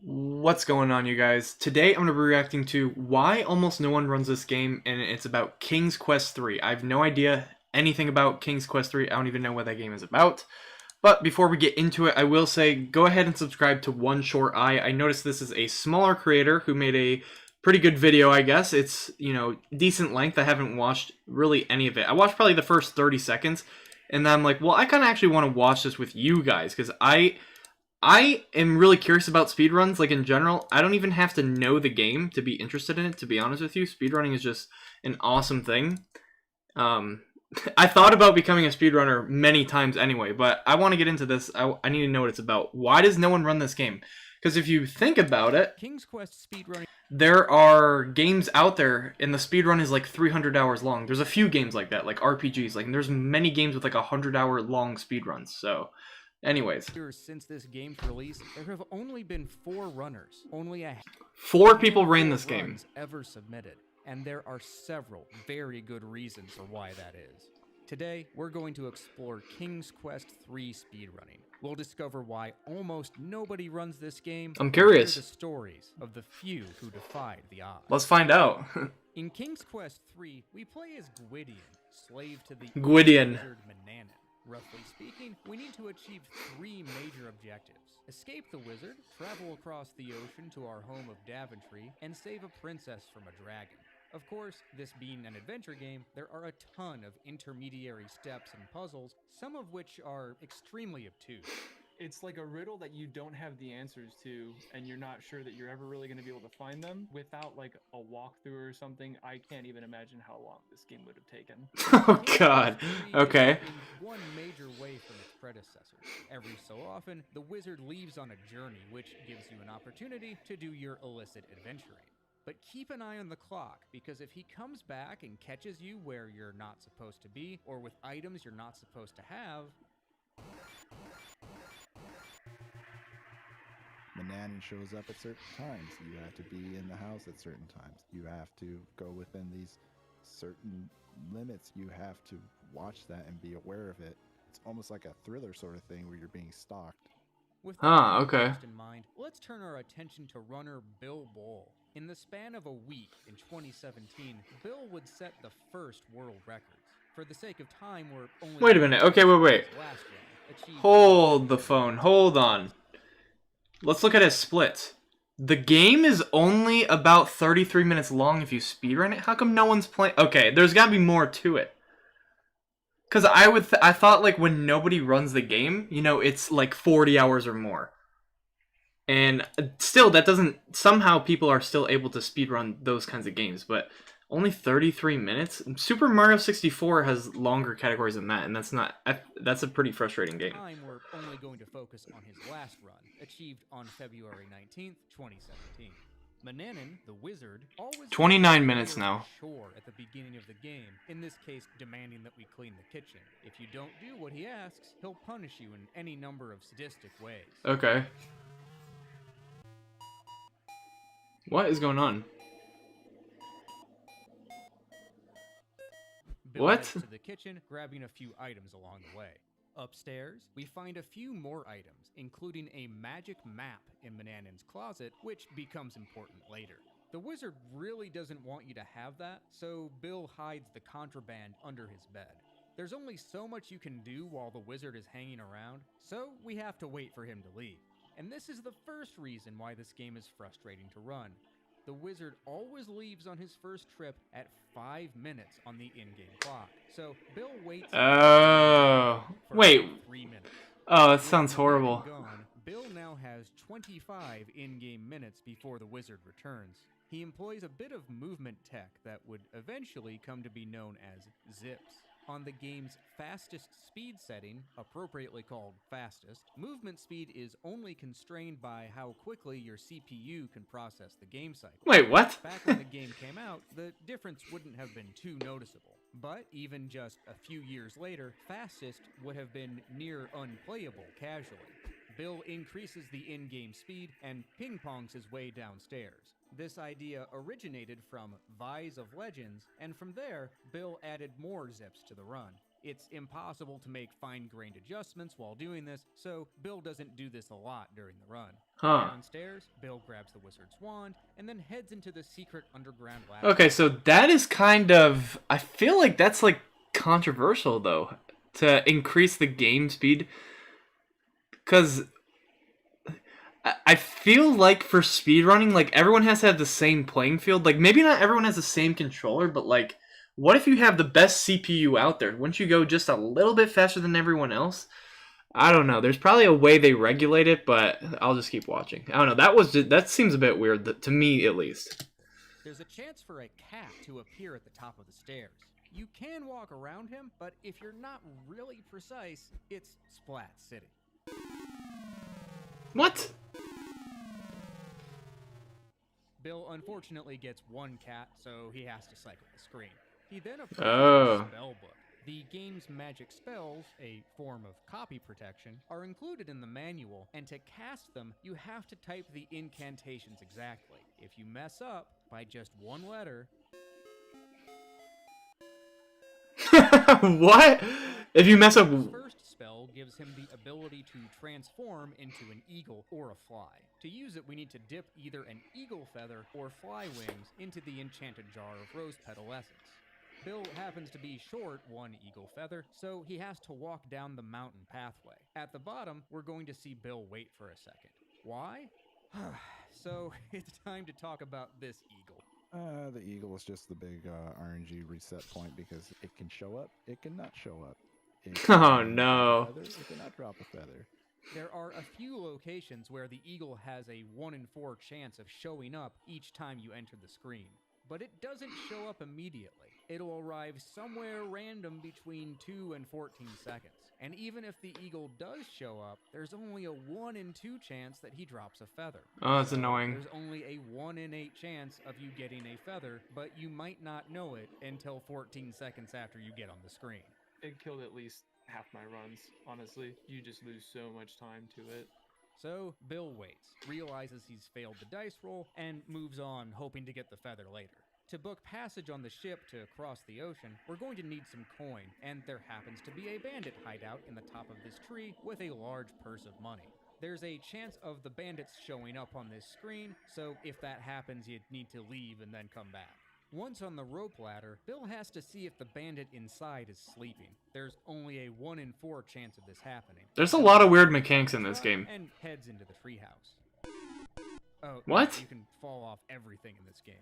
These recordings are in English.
What's going on, you guys? Today I'm going to be reacting to why almost no one runs this game, and it's about King's Quest III. I have no idea anything about King's Quest III. I don't even know what that game is about. But before we get into it, I will say go ahead and subscribe to One Short Eye. I noticed this is a smaller creator who made a pretty good video, I guess. It's, decent length. I haven't watched really any of it. I watched probably the first 30 seconds, and then I'm like, well, I kind of actually want to watch this with you guys, because I am really curious about speedruns, like in general. I don't even have to know the game to be interested in it, to be honest with you. Speedrunning is just an awesome thing. I thought about becoming a speedrunner many times anyway, but I want to get into this. I need to know what it's about. Why does no one run this game? Because if you think about it, King's Quest Speedrunning. There are games out there, and the speedrun is like 300 hours long. There's a few games like that, like RPGs. Like, and there's many games with like 100-hour long speedruns. So, anyways. Since this game's release, there have only been 4 runners. Only a 4 people ran this game ever submitted, and there are several very good reasons for why that is. Today, we're going to explore King's Quest III speedrunning. We'll discover why almost nobody runs this game. I'm curious. The stories of the few who defied the odds. Let's find out. In King's Quest III, we play as Gwydion, slave to the Gwydion. wizard Manannan. Roughly speaking, we need to achieve 3 major objectives. Escape the wizard, travel across the ocean to our home of Daventry, and save a princess from a dragon. Of course, this being an adventure game, there are a ton of intermediary steps and puzzles, some of which are extremely obtuse. It's like a riddle that you don't have the answers to, and you're not sure that you're ever really going to be able to find them. Without like a walkthrough or something, I can't even imagine how long this game would have taken. Oh god. Okay. One major way from its predecessors. Every so often, the wizard leaves on a journey, which gives you an opportunity to do your illicit adventuring. But keep an eye on the clock, because if he comes back and catches you where you're not supposed to be, or with items you're not supposed to have... Manannan shows up at certain times. You have to be in the house at certain times. You have to go within these certain limits. You have to watch that and be aware of it. It's almost like a thriller sort of thing where you're being stalked. With okay. in mind, let's turn our attention to runner Bill Bull. In the span of a week in 2017, Bill would set the first world records. For the sake of time, we're only... Wait a minute. Okay, wait. Hold the phone. Hold on. Let's look at his splits. The game is only about 33 minutes long if you speedrun it. How come no one's playing? Okay, there's gotta be more to it. Because I thought, like, when nobody runs the game, it's like 40 hours or more. And still, that doesn't... Somehow people are still able to speedrun those kinds of games, but only 33 minutes? Super Mario 64 has longer categories than that, and that's a pretty frustrating game. We're only going to focus on his last run, achieved on February 19th, 2017. Manannan, the wizard, always 29 minutes now. Chore at the beginning of the game, in this case demanding that we clean the kitchen. If you don't do what he asks, he'll punish you in any number of sadistic ways. Okay. What is going on? Bill What? heads to the kitchen, grabbing a few items along the way. Upstairs, we find a few more items, including a magic map in Manannan's closet, which becomes important later. The wizard really doesn't want you to have that, so Bill hides the contraband under his bed. There's only so much you can do while the wizard is hanging around, so we have to wait for him to leave. And this is the first reason why this game is frustrating to run. The wizard always leaves on his first trip at 5 minutes on the in-game clock. So Bill waits Oh. Wait. 3 minutes. Oh, that sounds horrible. Gone, Bill now has 25 in-game minutes before the wizard returns. He employs a bit of movement tech that would eventually come to be known as zips. On the game's fastest speed setting, appropriately called fastest, movement speed is only constrained by how quickly your CPU can process the game cycle. Wait, what? Back when the game came out, the difference wouldn't have been too noticeable. But even just a few years later, fastest would have been near unplayable casually. Bill increases the in-game speed and ping-pongs his way downstairs. This idea originated from Vise of Legends, and from there, Bill added more zips to the run. It's impossible to make fine-grained adjustments while doing this, so Bill doesn't do this a lot during the run. Huh. Downstairs, Bill grabs the wizard's wand and then heads into the secret underground lab. Okay, so that is kind of... I feel like that's, like, controversial, though, to increase the game speed. Because I feel like for speedrunning, like, everyone has to have the same playing field. Like, maybe not everyone has the same controller, but, like, what if you have the best CPU out there? Wouldn't you go just a little bit faster than everyone else? I don't know. There's probably a way they regulate it, but I'll just keep watching. I don't know. That seems a bit weird, to me at least. There's a chance for a cat to appear at the top of the stairs. You can walk around him, but if you're not really precise, it's Splat City. What? Bill unfortunately gets one cat, so he has to cycle the screen. He then approaches Oh. the spell book. The game's magic spells, a form of copy protection, are included in the manual, and to cast them, you have to type the incantations exactly. If you mess up by just one letter... What? If you mess up... His first spell gives him the ability to transform into an eagle or a fly. To use it, we need to dip either an eagle feather or fly wings into the enchanted jar of rose petal essence. Bill happens to be short one eagle feather, so he has to walk down the mountain pathway. At the bottom, we're going to see Bill wait for a second. Why? So, it's time to talk about this eagle. The eagle is just the big RNG reset point because it can show up, it cannot show up. It Oh, can no. drop a feather, it cannot drop a feather. There are a few locations where the eagle has a 1 in 4 chance of showing up each time you enter the screen. But it doesn't show up immediately. It'll arrive somewhere random between 2 and 14 seconds. And even if the eagle does show up, there's only a 1 in 2 chance that he drops a feather. Oh, that's So annoying. There's only a 1 in 8 chance of you getting a feather, but you might not know it until 14 seconds after you get on the screen. It killed at least half my runs, honestly. You just lose so much time to it. So Bill waits, realizes he's failed the dice roll, and moves on, hoping to get the feather later. To book passage on the ship to cross the ocean, we're going to need some coin, and there happens to be a bandit hideout in the top of this tree with a large purse of money. There's a chance of the bandits showing up on this screen, so if that happens, you'd need to leave and then come back. Once on the rope ladder, Bill has to see if the bandit inside is sleeping. There's only a 1 in 4 chance of this happening. There's a lot of weird mechanics in this game. And heads into the treehouse. Oh, What? You can fall off everything in this game.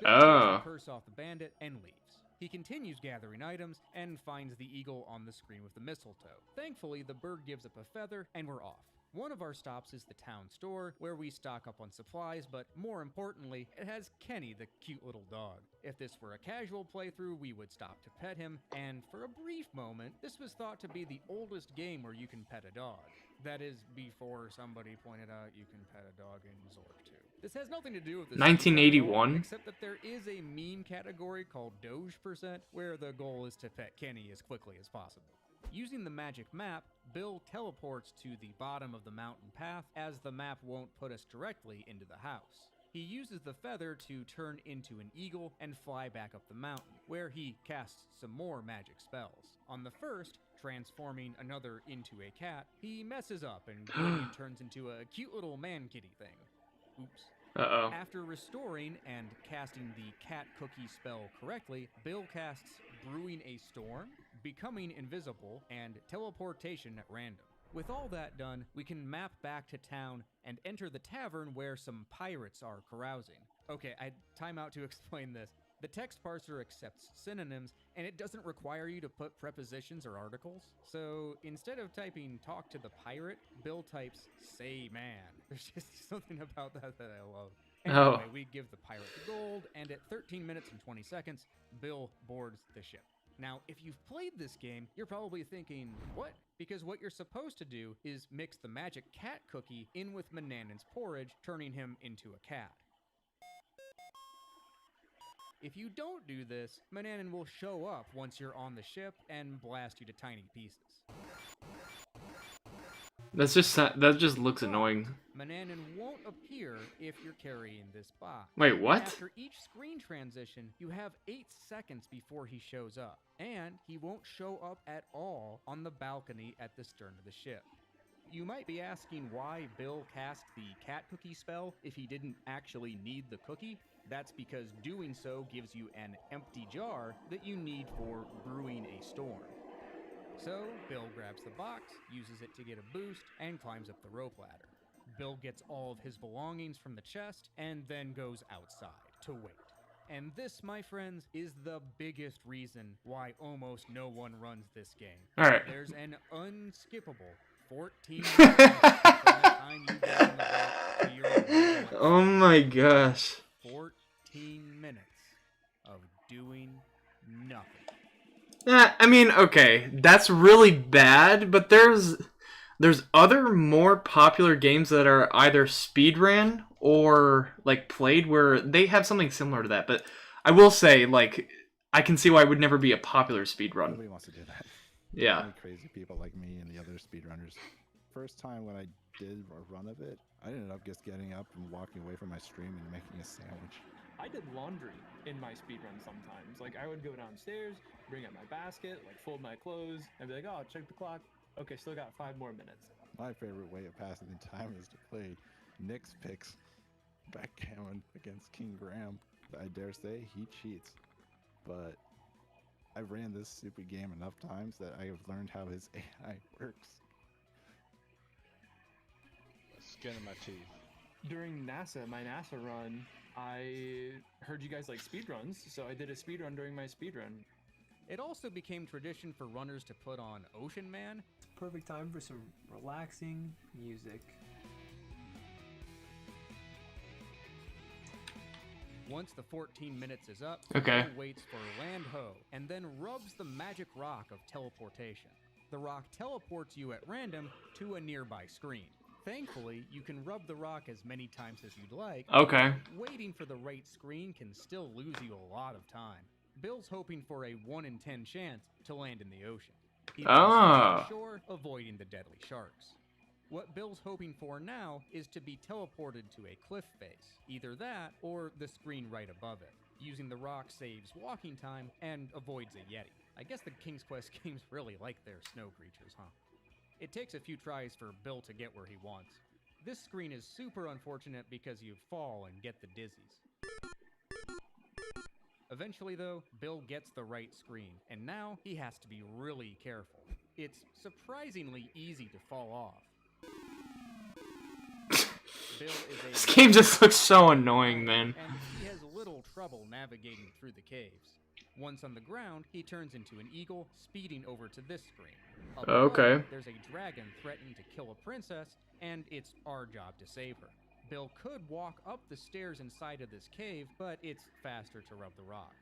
Oh. Bill takes the purse off the bandit and leaves. He continues gathering items and finds the eagle on the screen with the mistletoe. Thankfully, the bird gives up a feather and we're off. One of our stops is the town store, where we stock up on supplies, but more importantly, it has Kenny, the cute little dog. If this were a casual playthrough, we would stop to pet him, and for a brief moment, this was thought to be the oldest game where you can pet a dog. That is, before somebody pointed out you can pet a dog in Zork 2. This has nothing to do with this 1981? except that there is a meme category called Doge%, where the goal is to pet Kenny as quickly as possible. Using the magic map, Bill teleports to the bottom of the mountain path, as the map won't put us directly into the house. He uses the feather to turn into an eagle and fly back up the mountain, where he casts some more magic spells. On the first, transforming another into a cat, he messes up and turns into a cute little man-kitty thing. Oops. Uh-oh. After restoring and casting the cat cookie spell correctly, Bill casts Brewing a Storm, Becoming Invisible, and Teleportation at random. With all that done, we can map back to town and enter the tavern where some pirates are carousing. Okay, time out to explain this. The text parser accepts synonyms, and it doesn't require you to put prepositions or articles. So instead of typing talk to the pirate, Bill types say man. There's just something about that I love. Anyway, we give the pirate the gold, and at 13 minutes and 20 seconds, Bill boards the ship. Now, if you've played this game, you're probably thinking, what? Because what you're supposed to do is mix the magic cat cookie in with Manannan's porridge, turning him into a cat. If you don't do this, Manannan will show up once you're on the ship and blast you to tiny pieces. That just looks annoying. Mananan won't appear if you're carrying this box. Wait, what? After each screen transition, you have 8 seconds before he shows up, and he won't show up at all on the balcony at the stern of the ship. You might be asking why Bill cast the cat cookie spell if he didn't actually need the cookie. That's because doing so gives you an empty jar that you need for brewing a storm. So, Bill grabs the box, uses it to get a boost, and climbs up the rope ladder. Bill gets all of his belongings from the chest and then goes outside to wait. And this, my friends, is the biggest reason why almost no one runs this game. Alright. There's an unskippable 14 minutes from the time you get on the boat to your arrival. Oh my gosh. 14 minutes of doing nothing. I mean, okay, that's really bad, but there's other more popular games that are either speedrun or like played where they have something similar to that. But I will say, like, I can see why it would never be a popular speedrun. Nobody wants to do that. Yeah. Only crazy people like me and the other speedrunners. First time when I did a run of it, I ended up just getting up and walking away from my stream and making a sandwich. I did laundry in my speedrun sometimes. Like, I would go downstairs, bring up my basket, like fold my clothes, and be like, oh, check the clock. Okay, still got 5 more minutes. My favorite way of passing the time is to play Nick's picks backgammon against King Graham. I dare say he cheats, but I ran this stupid game enough times that I have learned how his AI works. Skin in my teeth. During my NASA run, I heard you guys like speedruns, so I did a speedrun during my speedrun. It also became tradition for runners to put on Ocean Man. Perfect time for some relaxing music. Once the 14 minutes is up, Okay. Bill waits for Land Ho, and then rubs the magic rock of teleportation. The rock teleports you at random to a nearby screen. Thankfully, you can rub the rock as many times as you'd like. Okay. Waiting for the right screen can still lose you a lot of time. Bill's hoping for a 1 in 10 chance to land in the ocean. He Ah. to shore, avoiding the deadly sharks. What Bill's hoping for now is to be teleported to a cliff face. Either that, or the screen right above it. Using the rock saves walking time and avoids a Yeti. I guess the King's Quest games really like their snow creatures, huh? It takes a few tries for Bill to get where he wants. This screen is super unfortunate because you fall and get the dizzies. Eventually, though, Bill gets the right screen, and now he has to be really careful. It's surprisingly easy to fall off. Bill is This game just looks so annoying, man. And he has little trouble navigating through the caves. Once on the ground, he turns into an eagle, speeding over to this screen. Up above, Okay. there's a dragon threatening to kill a princess, and it's our job to save her. Bill could walk up the stairs inside of this cave, but it's faster to rub the rock.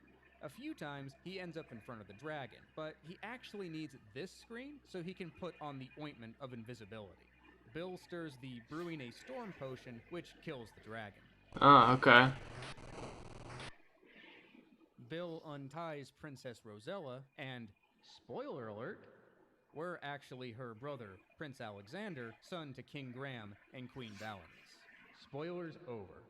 A few times, he ends up in front of the dragon, but he actually needs this screen so he can put on the ointment of invisibility. Bill stirs the brewing a storm potion, which kills the dragon. Oh, okay. Bill unties Princess Rosella, and, spoiler alert, we're actually her brother, Prince Alexander, son to King Graham and Queen Balance. Spoilers over.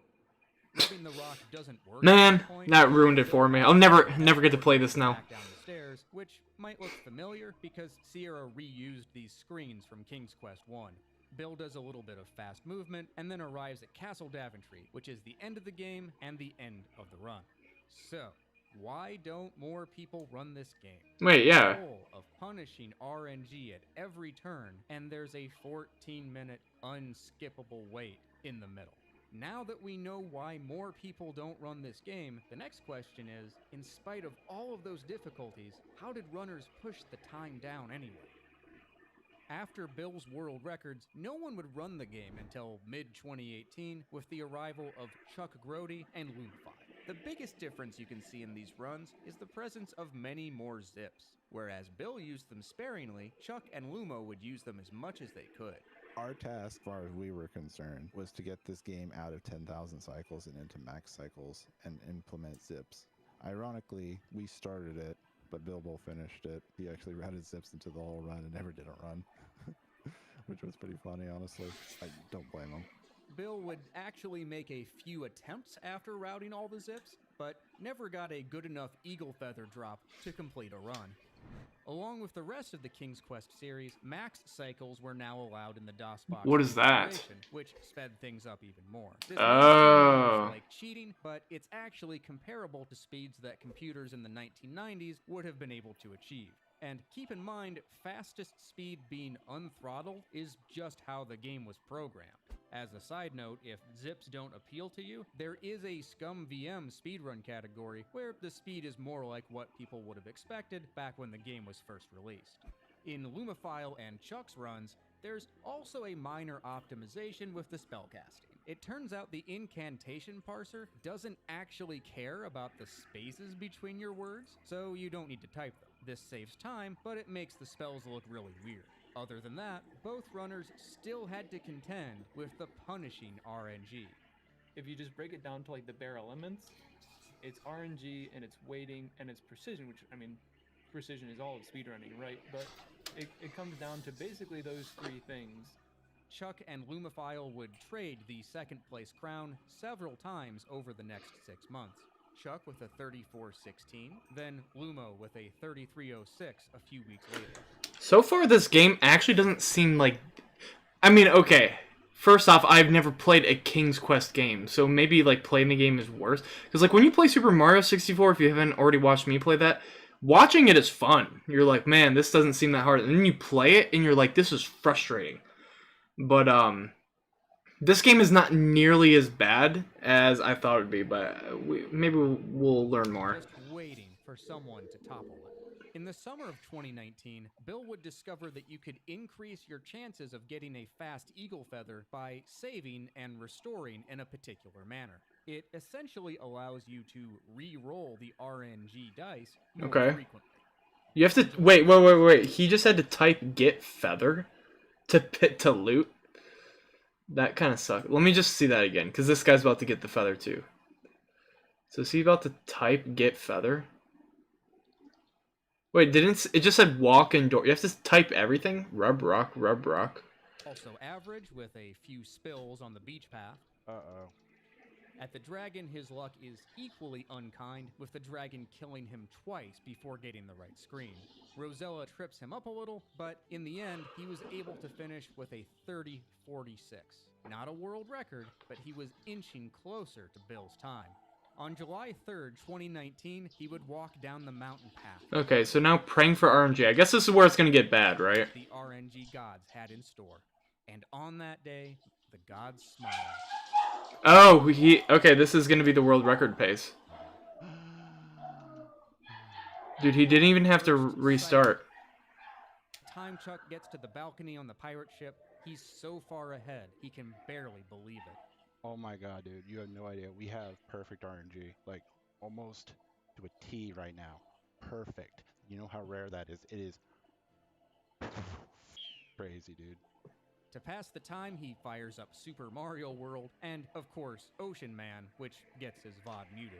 Rubbing the rock doesn't work. Man, at this point, that ruined it for me. I'll never get to play this now. back down the stairs, which might look familiar because Sierra reused these screens from King's Quest I. Bill does a little bit of fast movement and then arrives at Castle Daventry, which is the end of the game and the end of the run. So, why don't more people run this game? Wait, yeah. The goal of punishing RNG at every turn, and there's a 14-minute unskippable wait in the middle. Now that we know why more people don't run this game, the next question is, in spite of all of those difficulties, how did runners push the time down anyway? After Bill's world records, no one would run the game until mid-2018 with the arrival of Chuck Grody and Lumify. The biggest difference you can see in these runs is the presence of many more zips. Whereas Bill used them sparingly, Chuck and Lumo would use them as much as they could. Our task, as far as we were concerned, was to get this game out of 10,000 cycles and into max cycles and implement zips. Ironically, we started it, but Bilbo finished it. He actually routed zips into the whole run and never did a run. which was pretty funny, honestly. I don't blame him. Bill would actually make a few attempts after routing all the zips, but never got a good enough eagle feather drop to complete a run. Along with the rest of the King's Quest series, max cycles were now allowed in the DOSBox What is that? configuration, which sped things up even more. This Oh. like cheating, but it's actually comparable to speeds that computers in the 1990s would have been able to achieve. And keep in mind, fastest speed being unthrottled is just how the game was programmed. As a side note, if zips don't appeal to you, there is a Scum VM speedrun category where the speed is more like what people would have expected back when the game was first released. In Lumophile and Chuck's runs, there's also a minor optimization with the spellcasting. It turns out the incantation parser doesn't actually care about the spaces between your words, so you don't need to type them. This saves time, but it makes the spells look really weird. Other than that, both runners still had to contend with the punishing RNG. If you just break it down to like the bare elements, it's RNG and it's weighting and it's precision, which I mean, precision is all of speedrunning, right? But it comes down to basically those three things. Chuck and Lumophile would trade the second place crown several times over the next 6 months. Chuck with a 34.16, then Lumo with a 33.06 a few weeks later. So far, this game actually doesn't seem like... I mean, okay. First off, I've never played a King's Quest game, so maybe, like, playing the game is worse. Because, like, when you play Super Mario 64, if you haven't already watched me play that, watching it is fun. You're like, man, this doesn't seem that hard. And then you play it, and you're like, this is frustrating. But, this game is not nearly as bad as I thought it would be, but maybe we'll learn more. Just waiting for someone to topple it. In the summer of 2019, Bill would discover that you could increase your chances of getting a fast eagle feather by saving and restoring in a particular manner. It essentially allows you to re-roll the RNG dice more frequently. You have to... Wait. He just had to type get feather to loot? That kind of sucks. Let me just see that again, because this guy's about to get the feather too. So is he about to type get feather? Wait, it just said walk and door. You have to type everything? Rub rock. Also average with a few spills on the beach path. Uh-oh. At the dragon, his luck is equally unkind, with the dragon killing him twice before getting the right screen. Rosella trips him up a little, but in the end, he was able to finish with a 30.46. Not a world record, but he was inching closer to Bill's time. On July 3rd, 2019, he would walk down the mountain path. Okay, so now praying for RNG. I guess this is where it's going to get bad, right? The RNG gods had in store. And on that day, the gods smiled. Oh, okay, this is going to be the world record pace. Dude, he didn't even have to restart. Time Chuck gets to the balcony on the pirate ship, he's so far ahead, he can barely believe it. Oh my god, dude, you have no idea. We have perfect RNG. Like, almost to a T right now. Perfect. You know how rare that is? It is crazy, dude. To pass the time, he fires up Super Mario World, and, of course, Ocean Man, which gets his VOD muted.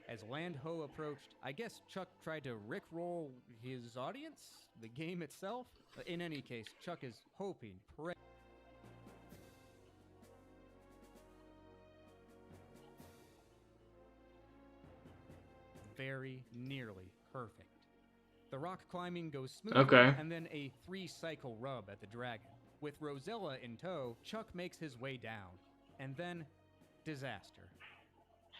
As Land Ho approached, I guess Chuck tried to rickroll his audience? The game itself? In any case, Chuck is hoping, praying... very nearly perfect. The rock climbing goes smoothly, Okay. and then a 3-cycle rub at the dragon. With Rosella in tow, Chuck makes his way down, and then disaster.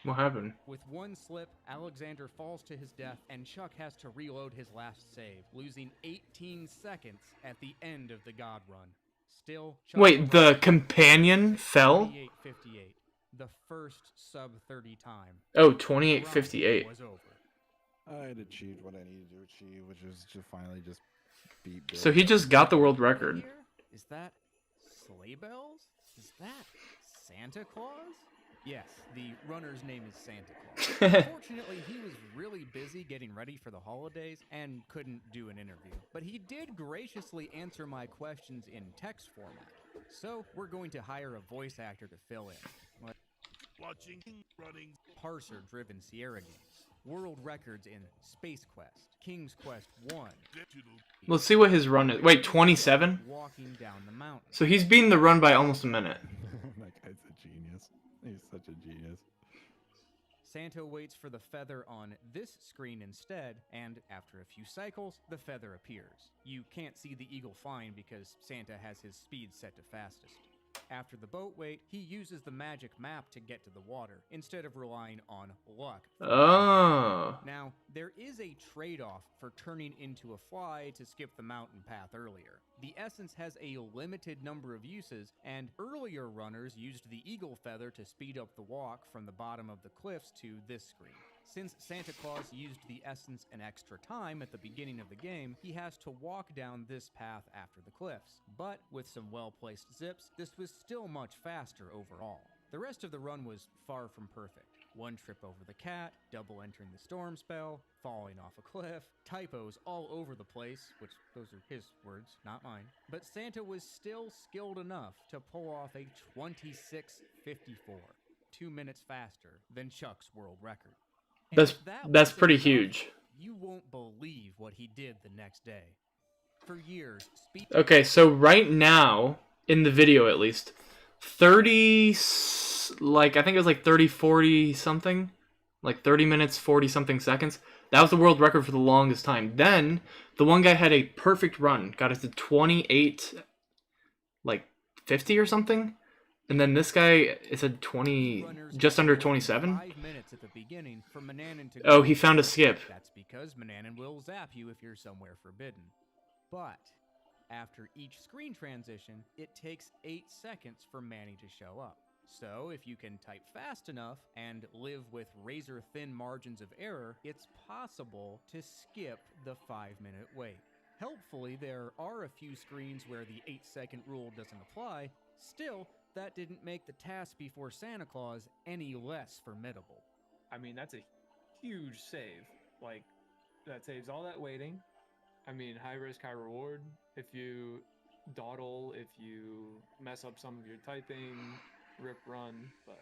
What happened? With one slip, Alexander falls to his death, and Chuck has to reload his last save, losing 18 seconds at the end of the God Run. Still, Chuck Wait, the companion fell? 28:58, the first sub-30 time. Oh, The 28:58. run was over. I had achieved what I needed to achieve, which was to finally just beat Bill. So he just got the world record. Here? Is that sleigh bells? Is that Santa Claus? Yes, the runner's name is Santa Claus. Unfortunately, he was really busy getting ready for the holidays and couldn't do an interview. But he did graciously answer my questions in text format. So we're going to hire a voice actor to fill in. Watching running parser-driven Sierra games. world records in Space Quest, King's Quest 1. Let's see what his run is. Wait, 27? Walking down the mountain. So he's beaten the run by almost a minute. That guy's a genius. He's such a genius. Santa waits for the feather on this screen instead, and after a few cycles, the feather appears. You can't see the eagle flying because Santa has his speed set to fastest. After the boat wait, he uses the magic map to get to the water, instead of relying on luck. Oh. Now, there is a trade-off for turning into a fly to skip the mountain path earlier. The essence has a limited number of uses, and earlier runners used the eagle feather to speed up the walk from the bottom of the cliffs to this screen. Since Santa Claus used the essence an extra time at the beginning of the game, he has to walk down this path after the cliffs. But with some well-placed zips, this was still much faster overall. The rest of the run was far from perfect. One trip over the cat, double entering the storm spell, falling off a cliff, typos all over the place, which those are his words, not mine. But Santa was still skilled enough to pull off a 26:54, 2 minutes faster than Chuck's world record. And That's if that that's wasn't pretty enough, huge. You won't believe what he did the next day. For years, Okay, so right now, in the video at least, 30, like, I think it was like 30, 40 something, like 30 minutes, 40 something seconds. That was the world record for the longest time. Then, the one guy had a perfect run, got it to 28, like 50 or something. And then this guy is at 20, just under 27. 5 minutes at the beginning for Mananan to Oh, go. he found a skip. That's because Mananan will zap you if you're somewhere forbidden. But after each screen transition, it takes 8 seconds for Manny to show up. So if you can type fast enough and live with razor-thin margins of error, it's possible to skip the 5-minute wait. Helpfully, there are a few screens where the 8-second rule doesn't apply. Still, that didn't make the task before Santa Claus any less formidable. I mean, that's a huge save. Like, that saves all that waiting. I mean, high risk, high reward. If you dawdle, if you mess up some of your typing, rip run, but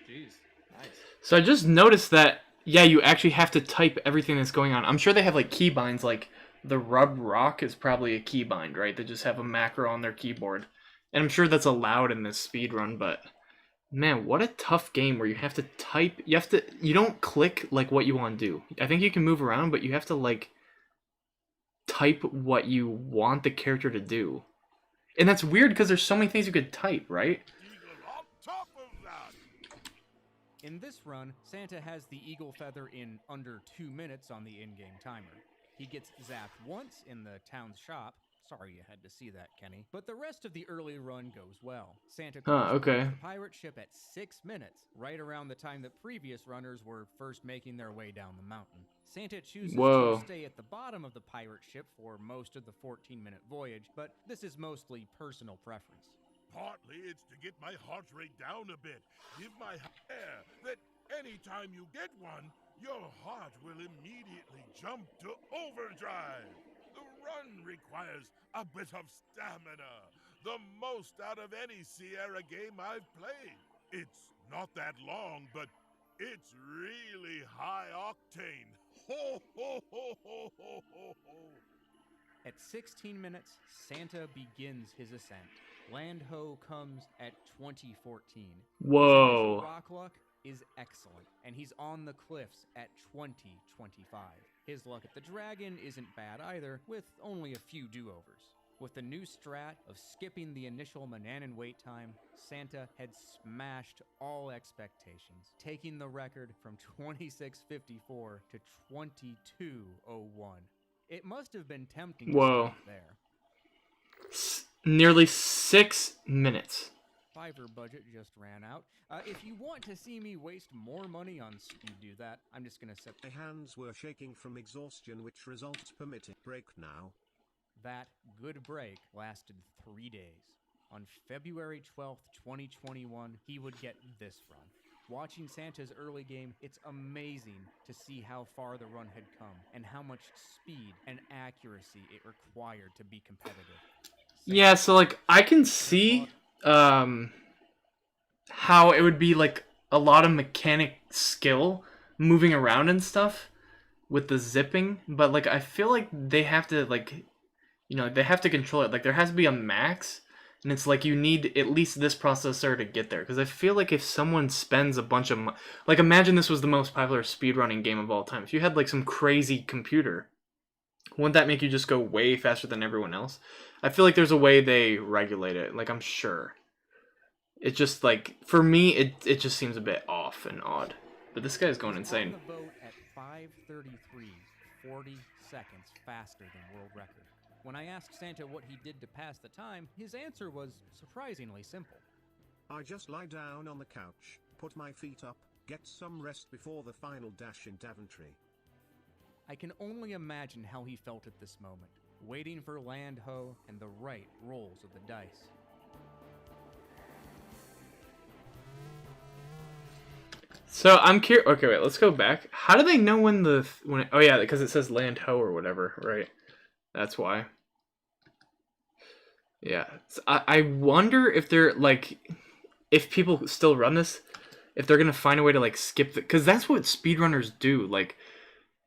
geez, nice. So I just noticed that, yeah, you actually have to type everything that's going on. I'm sure they have like keybinds, like the rub rock is probably a keybind, right? They just have a macro on their keyboard. And I'm sure that's allowed in this speedrun, but man, what a tough game where you have to type, you don't click like what you want to do. I think you can move around, but you have to like type what you want the character to do. And that's weird because there's so many things you could type, right? In this run, Santa has the eagle feather in under 2 minutes on the in-game timer. He gets zapped once in the town's shop. Sorry you had to see that, Kenny. But the rest of the early run goes well. Santa Claus okay. reaches the pirate ship at 6 minutes, right around the time that previous runners were first making their way down the mountain. Santa chooses Whoa. to stay at the bottom of the pirate ship for most of the 14-minute voyage, but this is mostly personal preference. Partly it's to get my heart rate down a bit. Give my hair that anytime you get one, your heart will immediately jump to overdrive. The run requires a bit of stamina, the most out of any Sierra game I've played. It's not that long, but it's really high octane. Ho, ho, ho, ho, ho, ho, ho. At 16 minutes, Santa begins his ascent. Land Ho comes at 2014. Whoa. His rock luck is excellent, and he's on the cliffs at 2025. His luck at the dragon isn't bad either, with only a few do-overs. With the new strat of skipping the initial Mananan wait time, Santa had smashed all expectations, taking the record from 26:54 to 22:01. It must have been tempting to Whoa. stop there. Nearly 6 minutes. Fiverr budget just ran out. If you want to see me waste more money on speed, do that. I'm just gonna set My hands were shaking from exhaustion, which results permitted break now. that good break lasted 3 days. On February 12th, 2021, he would get this run. Watching Santa's early game, it's amazing to see how far the run had come and how much speed and accuracy it required to be competitive. Yeah, so like I can see how it would be like a lot of mechanic skill, moving around and stuff with the zipping, but like I feel like they have to like, you know, they have to control it. Like there has to be a max, and it's like you need at least this processor to get there. Because I feel like if someone spends a bunch of like, imagine this was the most popular speedrunning game of all time. If you had like some crazy computer, wouldn't that make you just go way faster than everyone else? I feel like there's a way they regulate it. Like I'm sure. It just like for me, it just seems a bit off and odd. But this guy's going insane. On the boat at 5:33, 40 seconds faster than world record. When I asked Santa what he did to pass the time, his answer was surprisingly simple. I just lie down on the couch, put my feet up, get some rest before the final dash in Daventry. I can only imagine how he felt at this moment, waiting for land ho and the right rolls of the dice. So I'm curious. Okay, wait. Let's go back. How do they know when oh yeah, because it says land ho or whatever, right? That's why. Yeah. So I wonder if they're like, if people still run this, if they're gonna find a way to like skip because that's what speedrunners do. Like,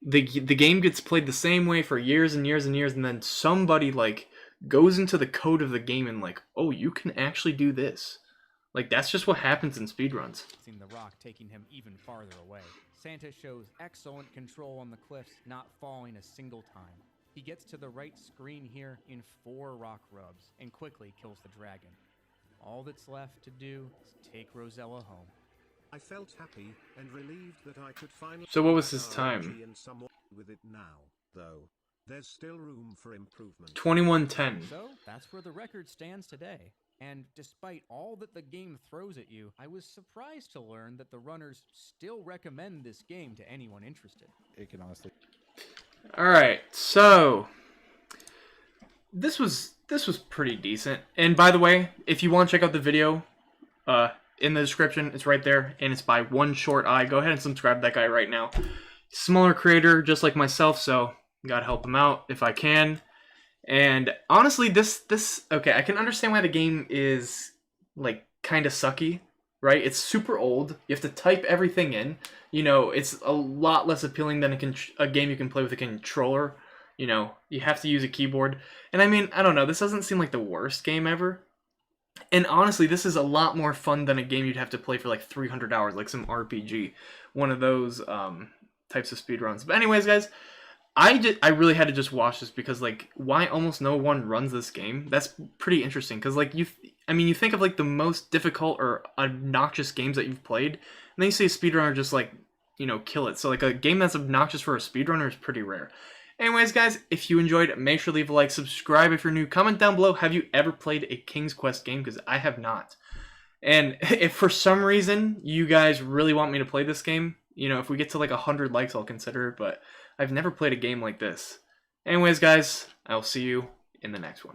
the game gets played the same way for years and years and years, and then somebody like goes into the code of the game and like, oh, you can actually do this. Like, that's just what happens in speedruns. Seeing the rock taking him even farther away. Santa shows excellent control on the cliffs, not falling a single time. He gets to the right screen here in 4 rock rubs and quickly kills the dragon. All that's left to do is take Rosella home. I felt happy and relieved that I could finally. So what was his time? With it now, though, there's still room for improvement. 21:10. So that's where the record stands today. And despite all that the game throws at you, I was surprised to learn that the runners still recommend this game to anyone interested. It can honestly. All right, so this was pretty decent. And by the way, if you want to check out the video, in the description, it's right there, and it's by One Short Eye. Go ahead and subscribe to that guy right now. Smaller creator, just like myself, so gotta help him out if I can. And honestly, this okay, I can understand why the game is like kind of sucky, right? It's super old. You have to type everything in. You know, it's a lot less appealing than a game you can play with a controller. You know, you have to use a keyboard. And I mean, I don't know, this doesn't seem like the worst game ever. And honestly, this is a lot more fun than a game you'd have to play for like 300 hours, like some RPG. One of those types of speedruns. But anyways, guys, I really had to just watch this because, like, why almost no one runs this game? That's pretty interesting because, like, you think of, like, the most difficult or obnoxious games that you've played, and then you see a speedrunner just, like, you know, kill it. So, like, a game that's obnoxious for a speedrunner is pretty rare. Anyways, guys, if you enjoyed, make sure to leave a like, subscribe if you're new, comment down below, have you ever played a King's Quest game? Because I have not. And if for some reason you guys really want me to play this game, you know, if we get to like 100 likes, I'll consider it, but I've never played a game like this. Anyways, guys, I'll see you in the next one.